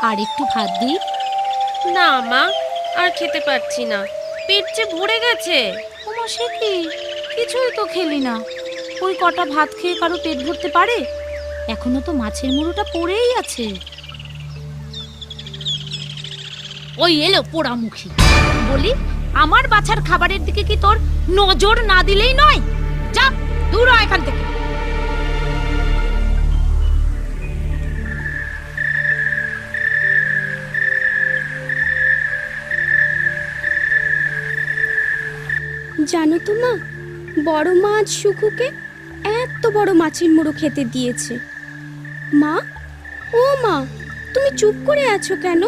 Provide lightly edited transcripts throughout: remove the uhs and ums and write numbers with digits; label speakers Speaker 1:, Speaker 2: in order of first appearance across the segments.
Speaker 1: আর একটু ভাত দিই?
Speaker 2: না মা, আর খেতে পারছি না, পেট যে ভরে গেছে।
Speaker 1: ওমা, সে কি? কিছুই তো খেলি না। ওই কটা ভাত খেয়ে কারো পেট ভরতে পারে? এখনো তো মাছের মুড়োটা পড়েই আছে। ওই এলো পোড়ামুখী। বলি, আমার বাছার খাবারের দিকে কি তোর নজর না দিলেই নয়? যা দূর হ এখান থেকে।
Speaker 3: জানো তো মা, বড় মা আজ সুখুকে এত বড় মাছের মুড়ো খেতে দিয়েছে। মা, ও মা, তুমি চুপ করে আছো কেন?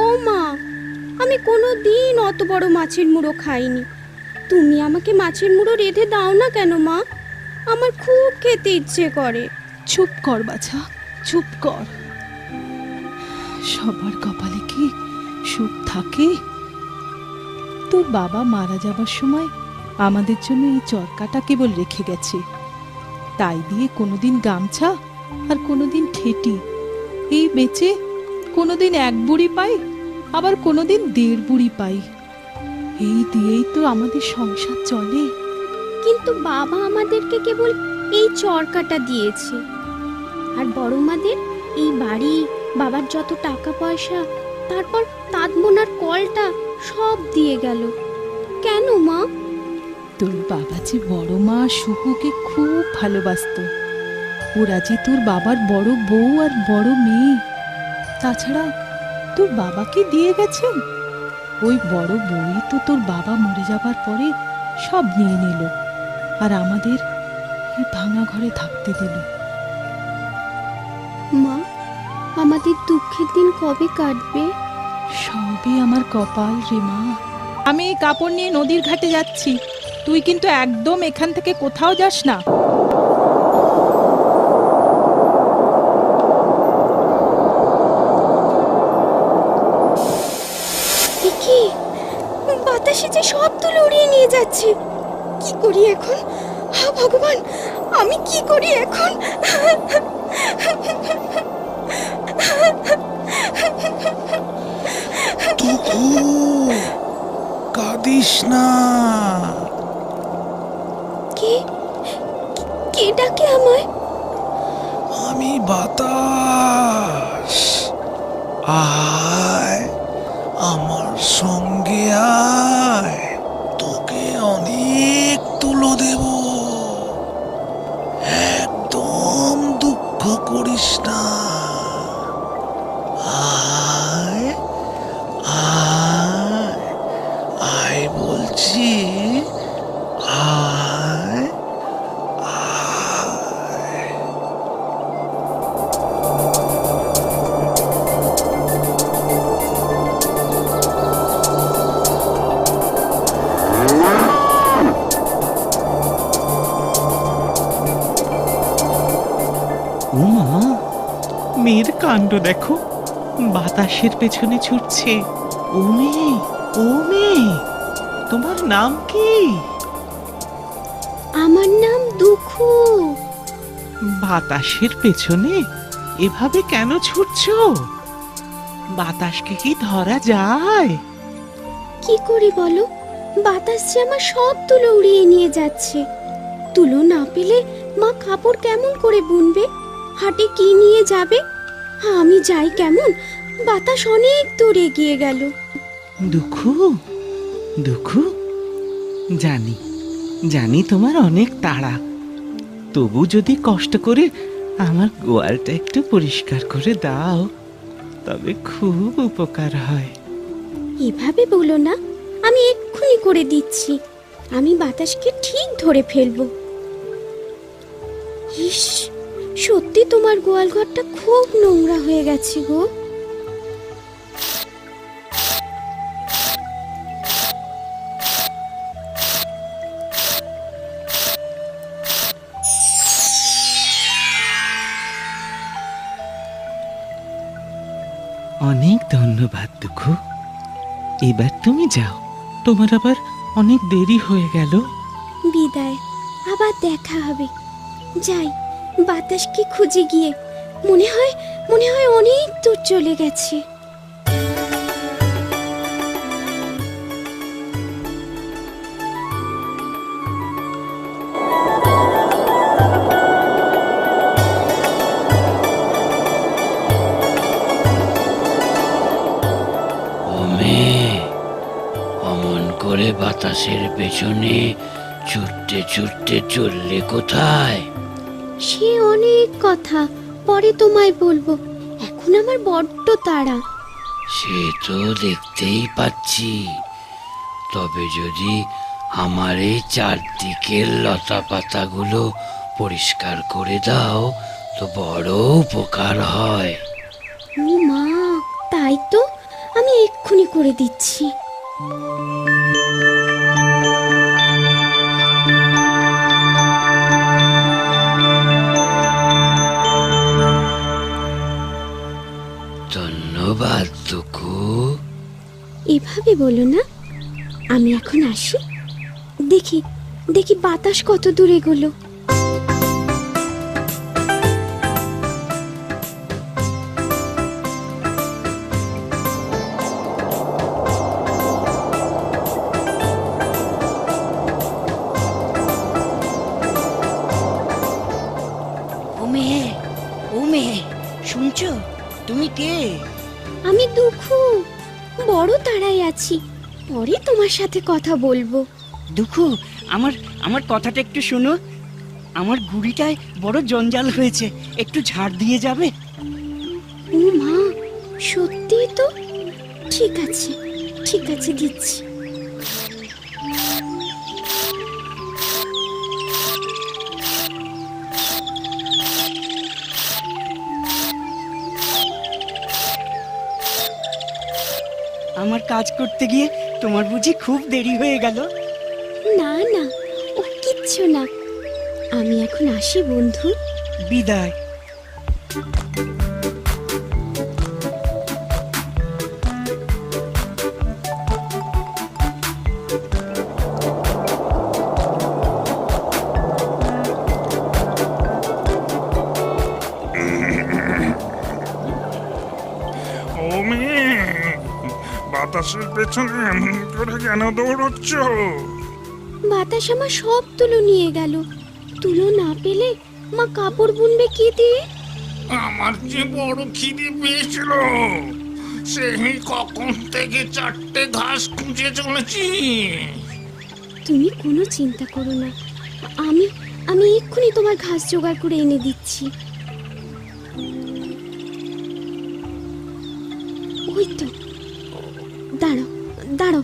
Speaker 3: ও মা, আমি কোনো দিন অত বড় মাছের মুড়ো খাইনি। তুমি আমাকে মাছের মুড়ো রেঁধে দাও না কেন মা? আমার খুব খেতে ইচ্ছে করে।
Speaker 4: চুপ কর বাছা, চুপ কর। সবার কপালে কি সুখ থাকে? তোর বাবা মারা যাবার সময় আমাদের জন্য এই চরকাটা কেবল রেখে গেছে। তাই দিয়ে কোনোদিন গামছা আর কোনোদিন ঠেটি এই বেচে কোনোদিন 1 বুড়ি পাই, আবার কোনোদিন 1.5 বুড়ি পাই। এই দিয়েই তো আমাদের সংসার চলে।
Speaker 3: কিন্তু বাবা আমাদেরকে কেবল এই চরকাটা দিয়েছে, আর বড় মাদের এই বাড়ি, বাবার যত টাকা পয়সা, তারপর তাঁত বোনার কলটা সব দিয়ে গেল। কেন মা?
Speaker 4: তোর বাবা যে বড় মা সুকুকে খুব ভালোবাসতো। ওরা যে তোর বাবার বড় বউ আর বড় মেয়ে। তাছাড়া তোর বাবাকে দিয়ে গেছেন। ওই বড় বউই তো তোর বাবা মরে যাবার পরে সব নিয়ে নিল, আর আমাদের এই ভাঙা ঘরে থাকতে দিল।
Speaker 3: মা, আমাদের দুঃখের দিন কবে কাটবে?
Speaker 4: সবই আমার কপাল রে মা। আমি এই কাপড় নিয়ে নদীর ঘাটে যাচ্ছি, তুই কিন্তু একদম এখান থেকে কোথাও যাস না।
Speaker 3: কি বাতাসে যে সব তুলে উড়িয়ে নিয়ে যাচ্ছে! কি করি এখন? হা ভগবান, আমি কি করি এখন?
Speaker 5: টুকু, কাঁদিস না।
Speaker 3: কে কে ডাকে আমায়?
Speaker 5: আমি বাতাস। আয় আমার সঙ্গে আয়, তোকে অনেক তুলো দেব। একদম দুঃখ করিস না। আয় আয় আয় বলছি, আয় আয়।
Speaker 6: ও মা, মেয়ের কাণ্ড দেখো, বাতাসের পেছনে ছুটছে। ও মেয়ে, ও মেয়ে, তোমার নাম কি?
Speaker 3: আমার নাম দুঃখু।
Speaker 6: বাতাসের পেছনে এভাবে কেন ছুটছো? বাতাসকে কি ধরা যায়?
Speaker 3: কি করি বলো? বাতাস যে আমার সব তুলো উড়িয়ে নিয়ে যাচ্ছে। তুলো না পেলে মা কাপড় কেমন করে বুনবে? হাটে কি নিয়ে যাবে? আমি যাই কেমন? বাতাস অনেক দূর এগিয়ে গেল।
Speaker 6: দুঃখু, দুঃখু, জানি জানি তোমার অনেক তাড়া। তবু যদি কষ্ট করে আমার গোয়ালটা একটু পরিষ্কার করে দাও, তবে খুব উপকার হয়।
Speaker 3: এভাবে বলো না, আমি এক্ষুনি করে দিচ্ছি। আমি বাতাসকে ঠিক ধরে ফেলবো। ইস, সত্যি তোমার গোয়াল ঘরটা খুব নোংরা হয়ে গেছে গো।
Speaker 6: অনেক ধন্যবাদ দুঃখু। এবার তুমি যাও, তোমার আবার অনেক দেরি হয়ে গেল।
Speaker 3: বিদায়, আবার দেখা হবে। যাই, বাতাসকে খুঁজে গিয়ে। মনে হয় মনে হয় অনেক দূর চলে গেছে।
Speaker 7: অমন করে বাতাসের পেছনে ছুটতে ছুটতে চললে কোথায়?
Speaker 3: সে অনেক কথা, পরে তোমায় বলবো। এখন আমার বড্ড তাড়া।
Speaker 7: সে তো দেখতেই পাচ্ছি। তবে যদি আমার এই চারদিকের লতা পাতাগুলো পরিষ্কার করে দাও তো বড় উপকার হয়।
Speaker 3: ও মা, তাই তো, আমি এক্ষুনি করে দিচ্ছি।
Speaker 7: ধন্যবাদ দুঃখু।
Speaker 3: এভাবে বলো না। আমি এখন আসি। দেখি দেখি বাতাস কত দূরে এগোলো।
Speaker 8: ও মেয়ে, শুনছো? তুমি কে?
Speaker 3: আমি দুঃখু, বড় তাড়ায় আছি। পরে তোমার সাথে কথা বলবো।
Speaker 8: দুঃখু, আমার আমার কথাটা একটু শোনো। আমার গুড়িটায় বড় জঞ্জাল হয়েছে, একটু ঝাড় দিয়ে যাবে?
Speaker 3: ও মা, সত্যি তো? ঠিক আছে, ঠিক আছে, দিচ্ছি।
Speaker 8: আমার কাজ করতে গিয়ে তোমার বুঝি খুব দেরি হয়ে গেল?
Speaker 3: না না, ও কিচ্ছু না। আমি এখন আসি বন্ধু।
Speaker 8: বিদায়।
Speaker 9: ও মেয়ে, বাতাসের পেছনে এমন করে কেন দৌড়চ্ছ?
Speaker 3: বাতাস আমার সব তুলো নিয়ে গেল। তুলো না পেলে মা কাপড় বুনবে কি দিয়ে?
Speaker 9: আমার যে বড় খিদে পেয়েছিল, সেই কখন থেকে 4টে ঘাস খুঁজে চলেছি।
Speaker 3: তুমি কোনো চিন্তা করো না, আমি আমি এক্ষুনি তোমার ঘাস জোগাড় করে এনে দিচ্ছি। ওই তো, দাঁড়াও দাঁড়াও,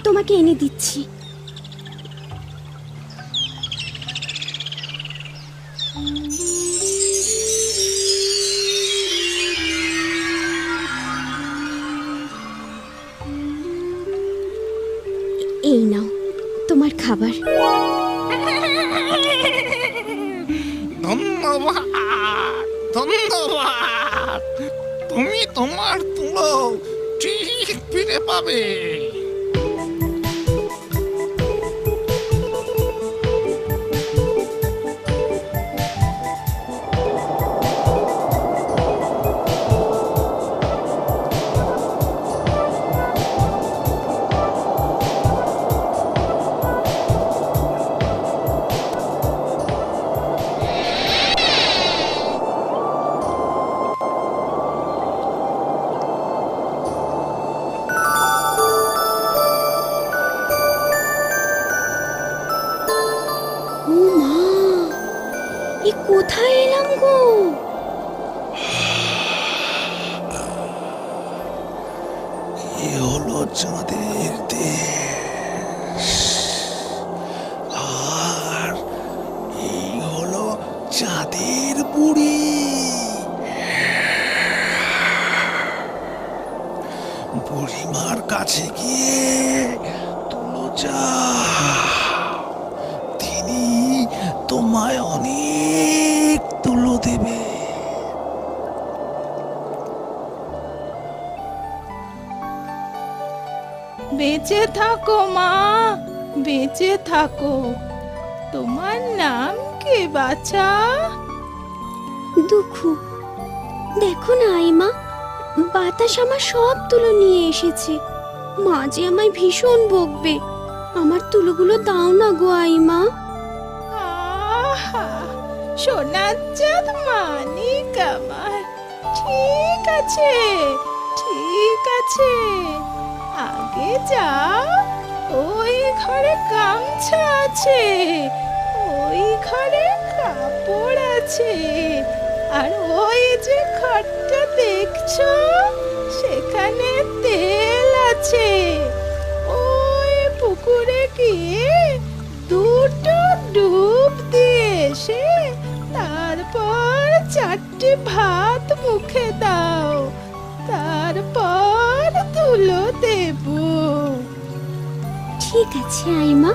Speaker 3: তোমাকে এনে দিচ্ছি। এই নাও তোমার খাবার।
Speaker 9: ধন্যবাদ, ধন্যবাদ। তুমি তোমার তুলো ঠিক ফিরে পাবে।
Speaker 3: ও মা, এ কোথায় এলাম গো?
Speaker 5: এ হলো চাঁদের দেশ, আর এই হলো চাঁদের বুড়ি। বুড়িমার কাছে গিয়ে তুলো চাও, তিনি তোমায় অনেক তুলো দেবে।
Speaker 4: বেঁচে থাকো মা, বেঁচে থাকো। তোমার নাম কি বাছা?
Speaker 3: দুঃখু, দেখো না আইমা, বাতাস আমার সব তুলো নিয়ে এসেছে। মা যে আমায় ভীষণ বকবে। আমার তুলোগুলো দাও না গো আইমা।
Speaker 4: আহা, সোনার চাঁদ মানিক আমার, ঠিক আছে, ঠিক আছে, আগে যাও। ওই ঘরে গামছা আছে, ওই ঘরে কাপড় আছে, আর ওই যে ঘরটা দেখছো সেখানে তেল আছে। ওই পুকুরে গিয়ে দুটো ডুব দিয়ে এসে তারপর 4টে ভাত মুখে দাও, তারপর তুলো দেব।
Speaker 3: ঠিক আছে আইমা,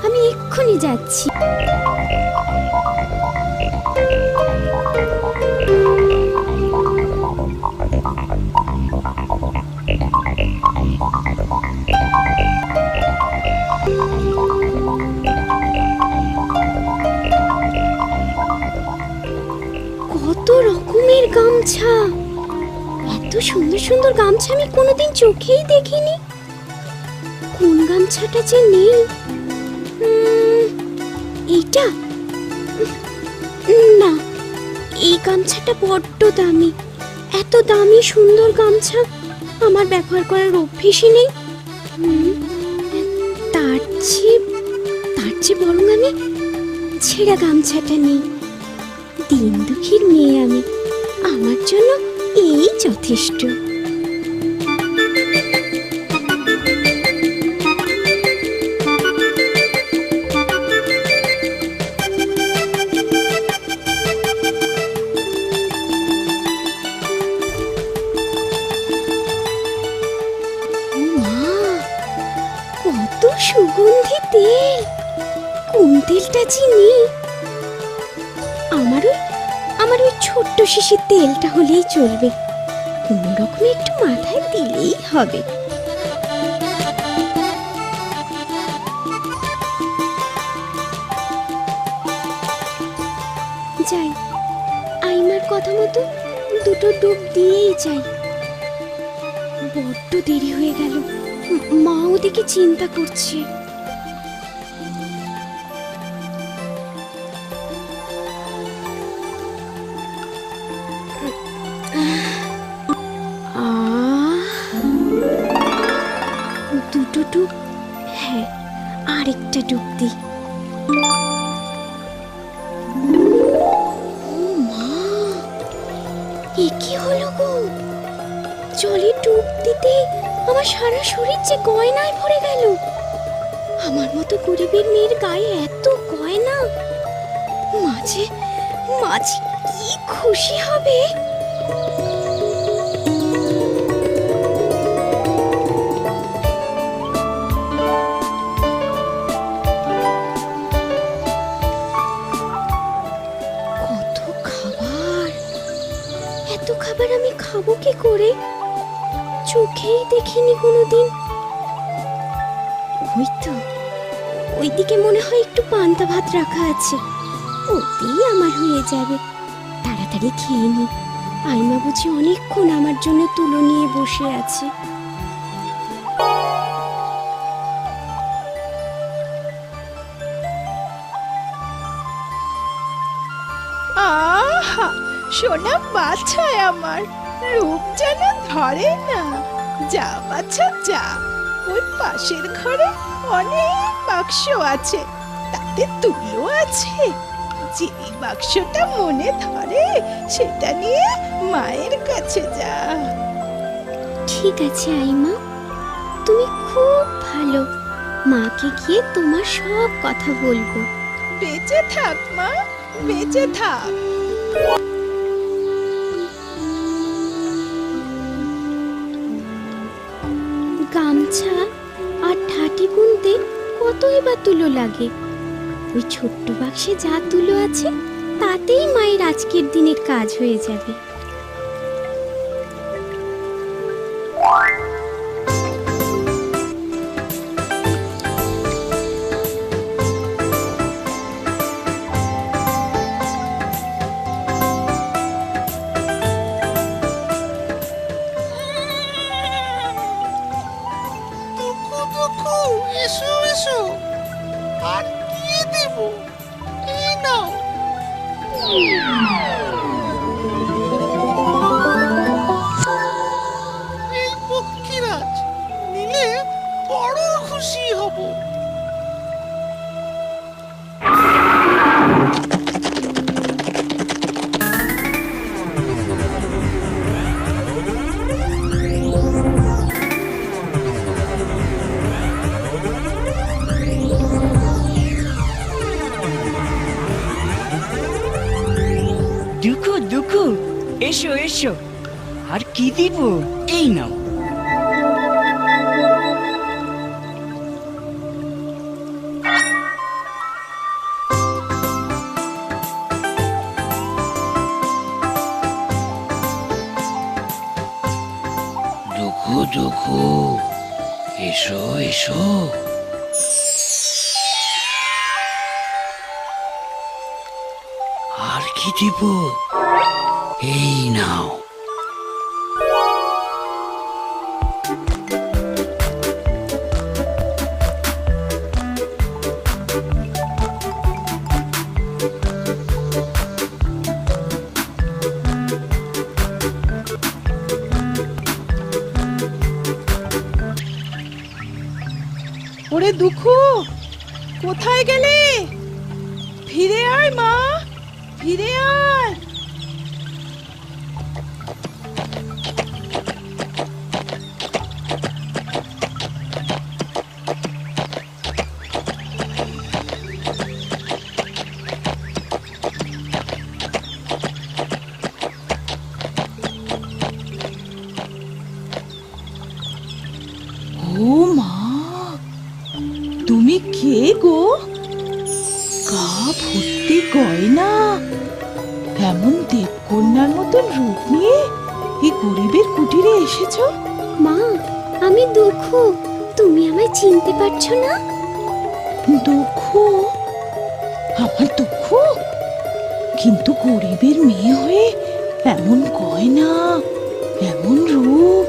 Speaker 3: আমি এক্ষুনি যাচ্ছি। কত রকমের গামছা! এত সুন্দর সুন্দর গামছা আমি কোনোদিন চোখেই দেখিনি। কোন গামছাটা যে নেই? এইটা না, এই গামছাটা বড্ড দামি। এত দামি সুন্দর গামছা আমার ব্যবহার করার অভ্যেসই নেই। তার চেয়ে বরং আমি ছেঁড়া গামছাটা নেই। দিন দুঃখীর মেয়ে আমি, আমার জন্য এই যথেষ্ট। কত সুগন্ধি তেল! কোন তেলটা চিনি? আমার ওই ছোট্ট শিশির তেলটা হলেই চলবে। কোনো রকমে একটু মাথায় দিলেই হবে। যাই, আইমার কথা মতো দুটো ডুব দিয়েই যাই। বড্ড দেরি হয়ে গেল, মা ওদিকে চিন্তা করছে। দুটো ডুব, হ্যাঁ, আরেকটা ডুব দিই। এ কি হলো গো? জলে ডুব দিতে আমার সারা শরীর যে গয়নায় ভরে গেল। আমার মতো গরিবের মেয়ের গায়ে এত গয়না! মাঝে কি খুশি হবে। কত খাবার! এত খাবার আমি খাবো কি করে? চোখেই দেখিনি কোনোদিন। ওই তো ওইদিকে মনে হয় একটু পান্তা ভাত রাখা আছে, ওতেই আমার হয়ে যাবে। তাড়াতাড়ি খেয়ে নি। আইমা বুঝি অনেকক্ষণ আমার জন্য তুলো নিয়ে বসে আছে।
Speaker 4: আহা, সোনা বাছায় আমার, রূপ যেন ধরে না। যা বাছা যা, ওই পাশের ঘরে অনেক বাক্স আছে, তাতে তুলো আছে। যে বাক্সটা মনে ধরে সেটা নিয়ে মায়ের কাছে যা।
Speaker 3: ঠিক আছে আইমা, তুমি খুব ভালো। মাকে গিয়ে তোমার সব কথা বলবো।
Speaker 4: বেঁচে থাক মা, বেঁচে থাক।
Speaker 3: গামছা আর ঠাটি বুনতে কতই বা তুলো লাগে। ওই ছোট্ট বাক্সে যা তুলো আছে তাতেই মায়ের আজকের দিনের কাজ হয়ে যাবে।
Speaker 8: এসো। আর কি দিব? এই নাও।
Speaker 7: দুঃখু দুঃখু, এসো এসো। আর কি দিব? এই নাও।
Speaker 4: ওরে দুঃখু, কোথায় গেলে? ফিরে আয় মা, ফিরে আয়। ও মা, তুমি কে গো? গা ভর্তি গয়না, এমন দেবকন্যার মতন রূপ নিয়ে এই গরিবের কুটিরে এসেছো?
Speaker 3: মা, আমি দুঃখু। তুমি আমায় চিনতে পারছো না?
Speaker 4: দুঃখ? আমার দুঃখ? কিন্তু গরিবের মেয়ে হয়ে এমন গয়না, এমন রূপ,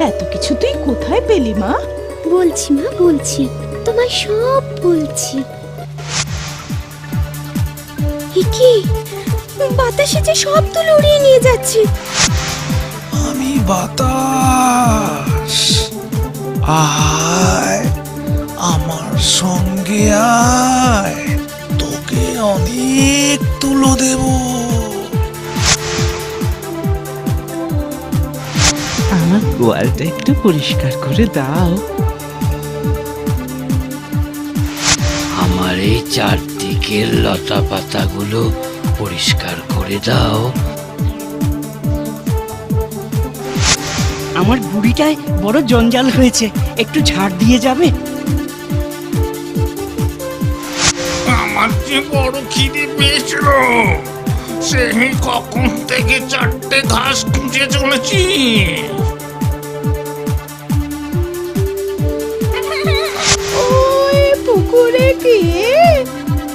Speaker 4: এত কিছু তুই কোথায় পেলি মা?
Speaker 3: বলছি মা, বলছি, তোমায় সব বলছি। কি বাতাসে যে সব তুলে উড়িয়ে নিয়ে যাচ্ছে।
Speaker 5: আমি বাতাস, আয় আমার সঙ্গে আয়, তোকে অনেক তুলো দেব।
Speaker 6: আমার গোয়ালটা একটু পরিষ্কার করে দাও।
Speaker 7: আমার এই চারদিকের লতা পাতাগুলো পরিষ্কার করে দাও।
Speaker 8: আমার বুড়িটায় বড় জঞ্জাল হয়েছে, একটু ঝাড় দিয়ে যাবে?
Speaker 9: আমার যে বড় খিদে পেয়েছিল, সেই কখন থেকে চারটে ঘাস খুঁজে চলেছি।
Speaker 4: ওই পুকুরে গিয়ে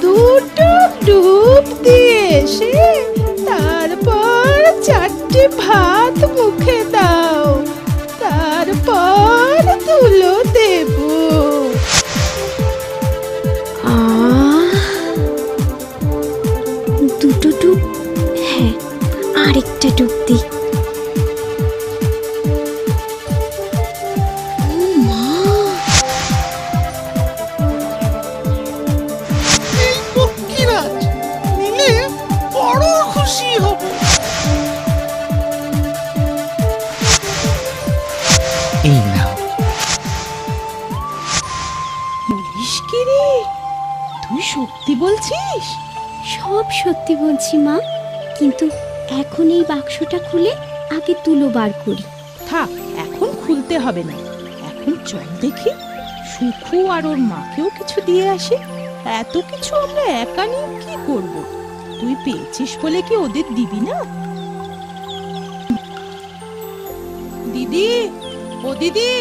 Speaker 4: দুটো ডুব দিয়ে এসে তারপর চারটে ভাত মুখে দাও, তারপর তুলো দেব।
Speaker 3: দুটো ডুব? হ্যাঁ, আরেকটা ডুব দিই।
Speaker 5: পক্ষীরাজ নিলে বড় খুশি হব।
Speaker 6: এই নাও।
Speaker 4: বলিস কি রে, তুই সত্যি বলছিস?
Speaker 3: সব সত্যি বলছি মা, কিন্তু এখন এই বাক্সটা খুলে আগে তুলো বার করি।
Speaker 4: থাক, এখন খুলতে হবে না। এখন চল দেখি, সুখু আর ওর মাকেও কিছু দিয়ে আসে। এত কিছু আমরা একা নিয়ে কি করব? তুই পেয়েছিস বলে কি ওদের দিবি না? দিদি, ও দিদি,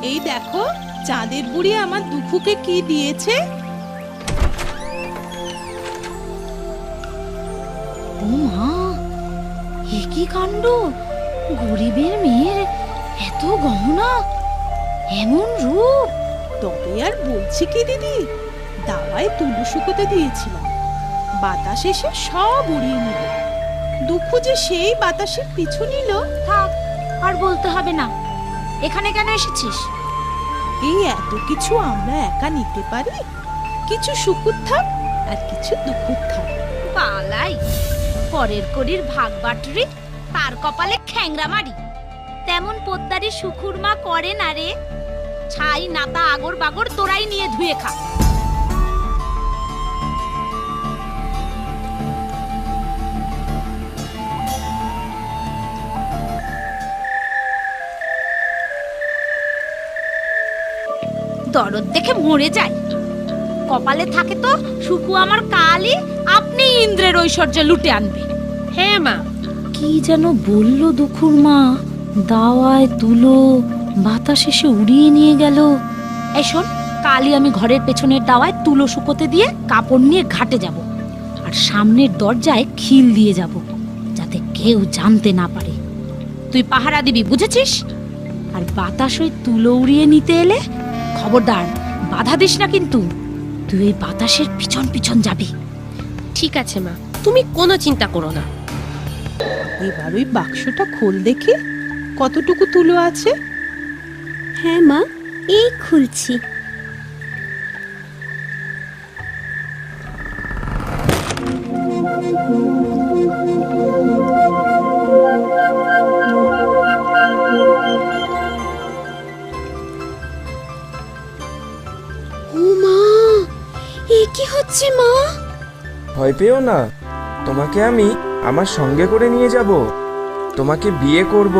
Speaker 4: এই দেখো চাঁদের বুড়ি আমার দুঃখুকে কি দিয়েছে।
Speaker 1: ও মা, এ কি কাণ্ড! গরিবের মেয়ের এত গহনা, এমন রূপ!
Speaker 4: তবে আর বলছি কি দিদি, দাওয়ায় তুলো শুকোতে দিয়েছিলাম, বাতাস এসে সব উড়িয়ে নিল। দুঃখ যে সেই বাতাসের পিছু নিল।
Speaker 1: থাক, আর বলতে হবে না। এখানে কেন এসেছিস?
Speaker 4: এই এত কিছু আমরা একা নিতে পারি? কিছু সুখুর থাক আর কিছু দুঃখুর থাক।
Speaker 1: পালাই, পরের করির ভাগ বাটরি তার কপালে খ্যাংরা মারি। তেমন পোদ্দারি সুখুর মা করে না রে। ছাই নাতা আগর বাগর তোরাই নিয়ে ধুয়ে খা। দরদ দেখে মরে যায়। কপালে থাকে তো সুখু আমার কালই আপনি ইন্দ্রের ঐশ্বর্য লুটে আনবে।
Speaker 2: হ্যাঁ মা,
Speaker 1: কি যেন বললো দুখুর মা, দাওয়ায় তুলো বাতাস এসে উড়িয়ে নিয়ে গেল। এই শোন, কালই আমি ঘরের পেছনের দাওয়ায় তুলো শুকোতে দিয়ে কাপড় নিয়ে ঘাটে যাব, আর সামনের দরজায় খিল দিয়ে যাব, যাতে কেউ জানতে না পারে। তুই পাহারা দিবি, বুঝেছিস? আর বাতাস ওই তুলো উড়িয়ে নিতে এলে খবরদার বাধা দিস না কিন্তু। তুই ওই বাতাসের পিছন পিছন যাবি।
Speaker 2: ঠিক আছে মা, তুমি কোনো চিন্তা করো না।
Speaker 4: এবার ওই বাক্সটা খোল দেখি কতটুকু তুলো আছে।
Speaker 3: হ্যাঁ মা, এই খুলছি। ও মা, এ কি হচ্ছে মা?
Speaker 10: ভয় পেও না, তোমাকে আমি আমার সঙ্গে করে নিয়ে যাব, তোমাকে বিয়ে করব।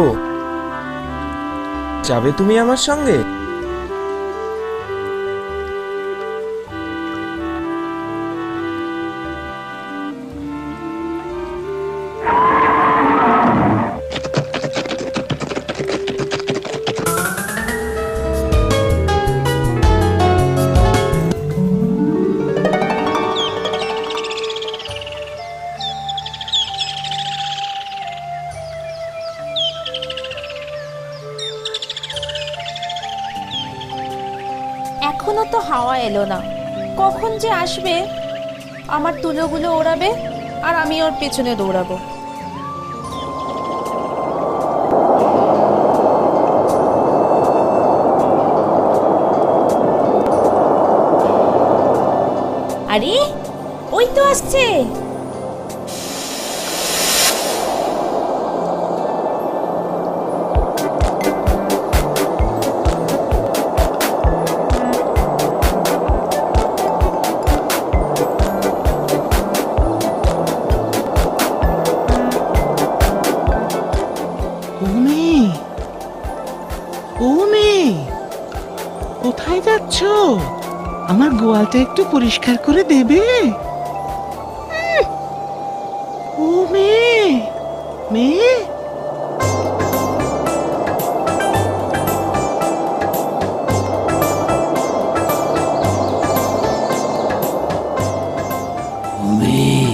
Speaker 10: যাবে তুমি আমার সঙ্গে?
Speaker 11: এখনো তো হাওয়া এলো না, কখন যে আসবে। আমার তুলোগুলো ওড়াবে আর আমি ওর পেছনে দৌড়াবো। আরে ওই তো আসছে।
Speaker 6: কোথায় যাচ্ছ? আমার গোয়ালটা একটু পরিষ্কার করে দেবে? ও মেয়ে, মেয়ে,
Speaker 7: মেয়ে,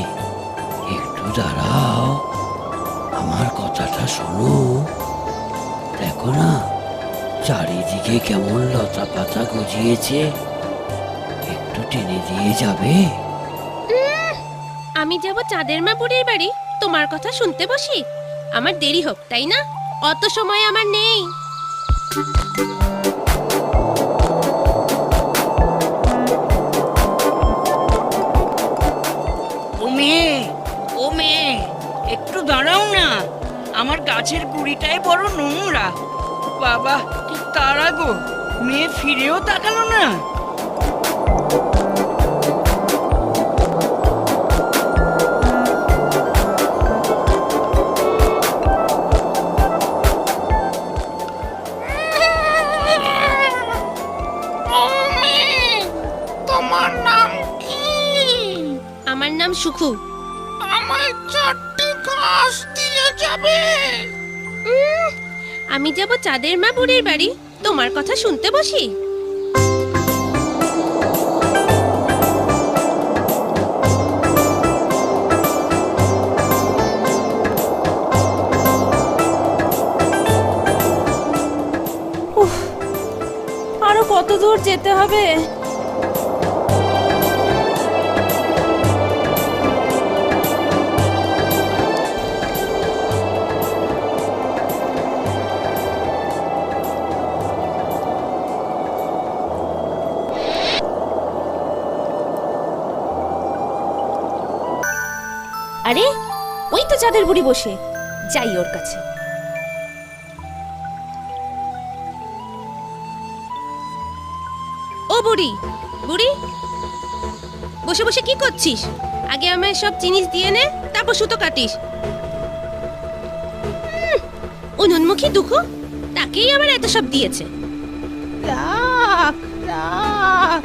Speaker 7: একটু দাঁড়াও, আমার কথাটা শোনো। দেখো না, চারিদিকে কেমন লতা পাতা গজিয়েছে, একটু টেনে দিয়ে যাবে?
Speaker 2: আমি যাব চাঁদের মা বুড়ির বাড়ি, তোমার কথা শুনতে বসি? আমার দেরি হোক, তাই না? অত সময় আমার নেই।
Speaker 8: ও মেয়ে, ও মেয়ে, একটু দাঁড়াও না, আমার গাছের গুড়িটাই বড় নোংরা। বাবা, কি তাড়া গো, মেয়ে ফিরেও তাকালো না।
Speaker 9: তোমার নাম কি?
Speaker 2: আমার নাম সুখু।
Speaker 9: আমায় 4টে ঘাস দিয়ে যাবে?
Speaker 2: আমি যাব চাঁদের মা বুড়ির বাড়ি, তোমার কথা শুনতে বসি?
Speaker 11: আরো কত দূর যেতে হবে? আরে ওই তো চাঁদের বুড়ি বসে, যাই ওর কাছে।
Speaker 2: ও বুড়ি, বুড়ি, বসে বসে কি করছিস? আগে আমায় সব জিনিস দিয়ে নে, তারপর সুতো কাটিস। উনুনমুখী দুঃখ, তাকেই আবার এত সব দিয়েছে।
Speaker 4: রাখ ডাক।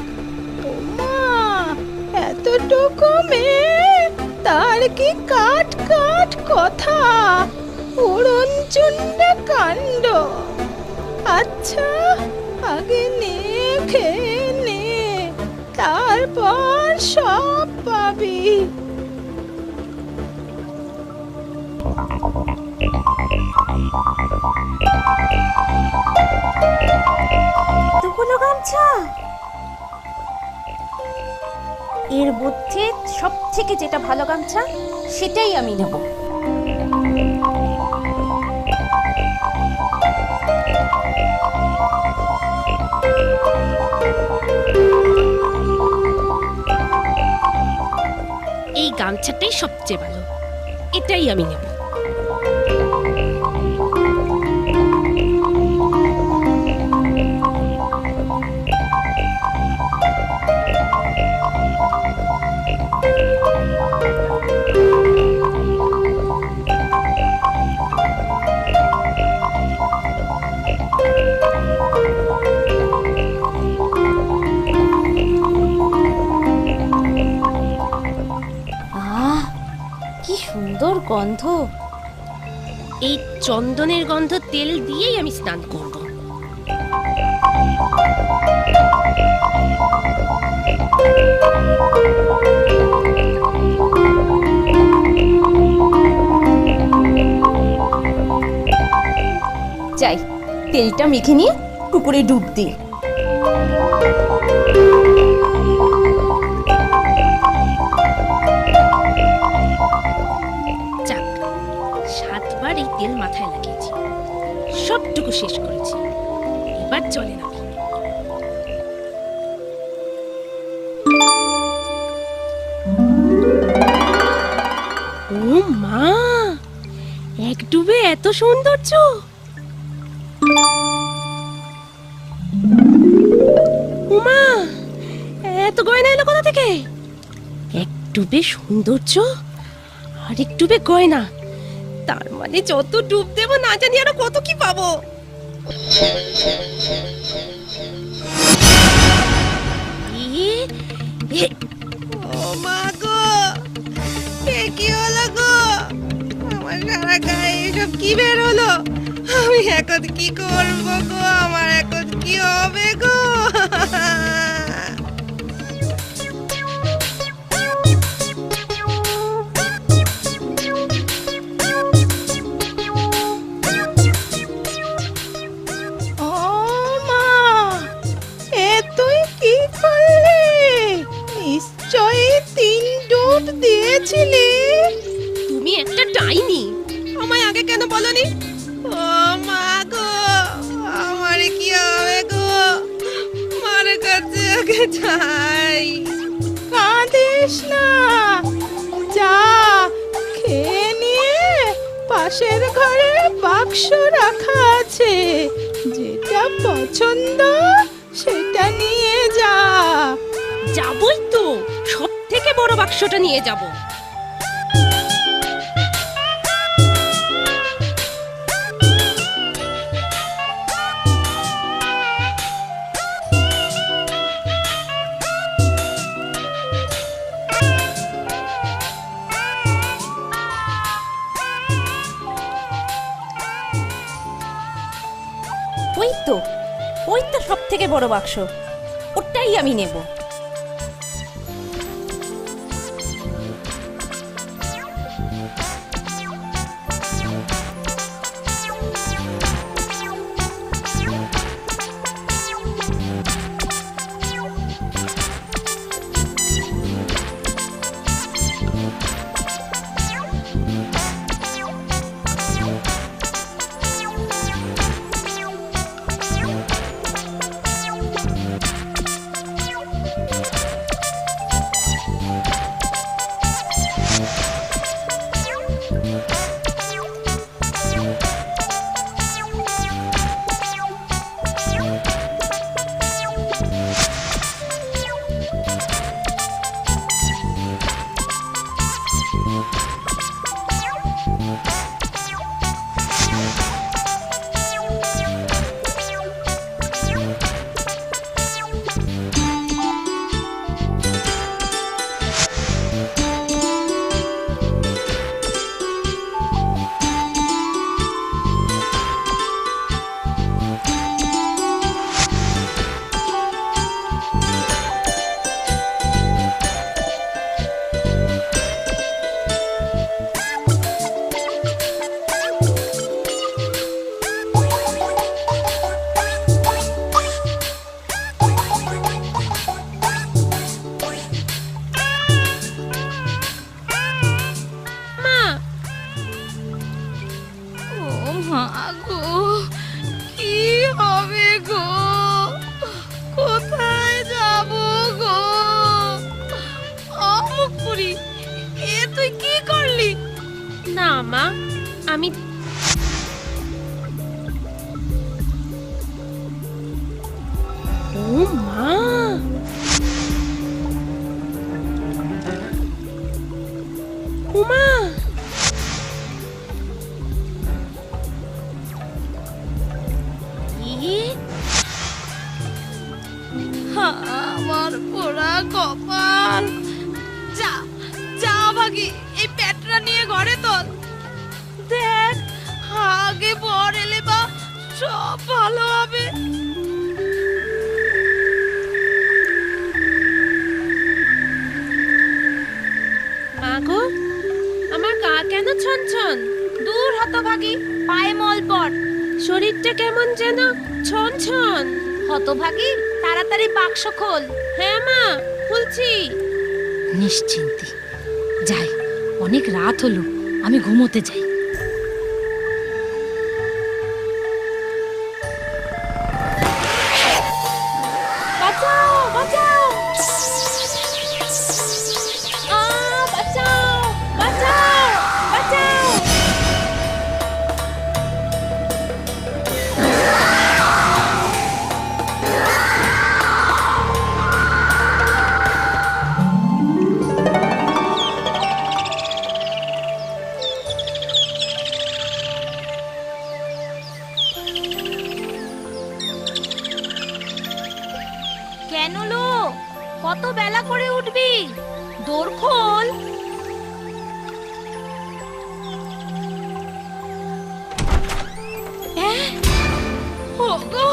Speaker 4: ওমা, এতটুকু মেয়ে, তার কি কাট কাট কথা, উড়নচুন্ড কাণ্ড। আচ্ছা, আগে নে, খেয়ে নে, তারপর সব পাবি।
Speaker 11: এতগুলো গামছা, এর মধ্যে সব থেকে যেটা ভালো গামছা সেটাই আমি নেব।
Speaker 2: এই গামছাটাই সবচেয়ে ভালো, এটাই আমি নেব।
Speaker 11: কি সুন্দর গন্ধ।
Speaker 2: এই চন্দনের গন্ধ তেল দিয়েই আমি স্নান করব।
Speaker 11: যাই, তেলটা মেখে নিয়ে পুকুরে ডুব দিই।
Speaker 2: যাক, 7বার এই তেল মাথায় লাগিয়েছি, সবটুকু শেষ করেছি, এবার চলে নামি। ও মা, এক ডুবে এত সৌন্দর্য! উমা, এত গয়না এলো কোথা থেকে? এক ডুবে সৌন্দর্য আর এক ডুবে গয়না, তার মানে যত ডুব দেব না জানি আরো কত কি পাবো। ও মা গো, এ কি হলো গো? আমার সারা গায়ে এসব কি বের হলো? আমি এখন কি করবো গো? আমার এখন কি হবে গো?
Speaker 4: ও মা, এ তুই কি করলি? নিশ্চয়ই 3 ডুব দিয়েছিলি।
Speaker 2: তুমি একটা ডাইনি, আমায় আগে কেন বলনি? ও মা গো, আমার কি হবে গো? মার কাছে আগে যাই।
Speaker 4: কাঁদিস না, যা, খেয়ে নিয়ে পাশের ঘরে বাক্স রাখা আছে, যেটা পছন্দ সেটা নিয়ে যা।
Speaker 2: যাবই তো, সব থেকে বড় বাক্সটা নিয়ে যাব।
Speaker 11: ওই তো সব থেকে বড় বাক্স, ওটাই আমি নেব।
Speaker 1: মা গো, কি হবে গো? কোথায় যাব গো? অমুকপুরি, এ তুই কি করলি?
Speaker 11: না মা, আমি ও মা, উমা,
Speaker 1: আমার পোড়া কপাল। যা যা ভাগি, এই পেটরা নিয়ে ঘরে তোল। দেখ, আগে বর এলে বা সব ভালো হবে।
Speaker 11: মা গো, আমার গা কেন ছনছন?
Speaker 1: দূর হতভাগী, পায়ে মল পড়।
Speaker 11: শরীরটা কেমন যেন ছনছন।
Speaker 1: হতভাগী, তাড়াতাড়ি বাক্স খোল।
Speaker 11: হ্যাঁ মা, খুলছি।
Speaker 1: নিশ্চিন্তে যাই, অনেক রাত হলো, আমি ঘুমোতে যাই।
Speaker 11: বাঁচাও, বাঁচাও, বাঁচাও, বাঁচাও, বাঁচাও।
Speaker 1: কেন লো, কত বেলা করে উঠবি? দোর খোল। ওগো,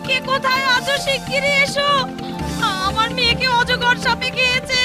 Speaker 1: কে কোথায় আছো? শিগগিরই এসো, আমার মেয়েকে অজগর সাপে খেয়েছে।